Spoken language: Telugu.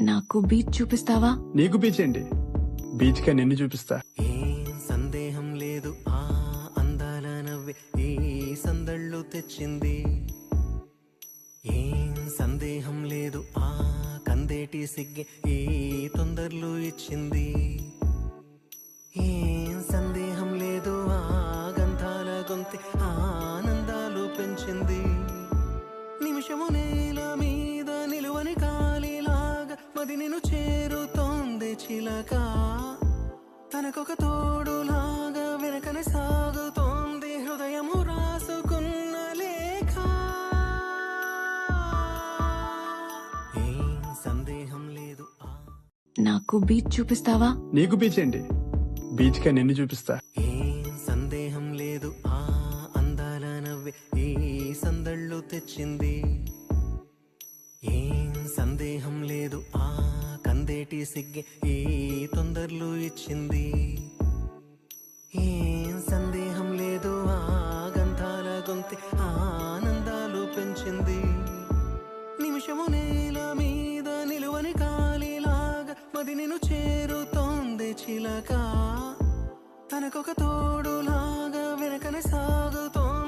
నాకు బీచ్ చూపిస్తావా? నీకు బీచ్ ఏంటి? బీచ్ కా నిన్ను చూపిస్తా. ఏం సందేహం లేదు ఆ అందాల నవ్వే ఈ సందళ్ళు తెచ్చింది. ఏం సందేహం లేదు ఆ కందేటి సిగ్గే ఈ తొందరలు ఇచ్చింది. ఏం సందేహం లేదు ఆ గంధాల గొంతె ఆనందాలు పెంచింది. నిమిషము నేల మీద నిలువని కాలిలాగా మది నిన్ను చేరుతోంది చిలక. తనకొక తోడులాగా వెనకనే సాగుతోంది హృదయము రాసుకున్న లేఖ. ఏం సందేహం లేదు నాకు బీచ్ చూపిస్తావా? నీకు బీచ్ ఏంటి? బీచ్ కా నిన్ను చూపిస్తా. ఏం సందేహం లేదు ఆ అందాల నవ్వే ఈ సందళ్ళు తెచ్చింది. ఏం సందేహం లేదు ఆ కందేటి సిగ్గే ఈ తొందరలు ఇచ్చింది. ఏం సందేహం లేదు ఆ గంధాల గొంతె ఆనందాలు పెంచింది. నిమిషము నేల మీద నిలువని కాలిలాగా మది నిన్ను చేరుతోంది చిలక. తనకొక తోడులాగా వెనకనే సాగుతోంది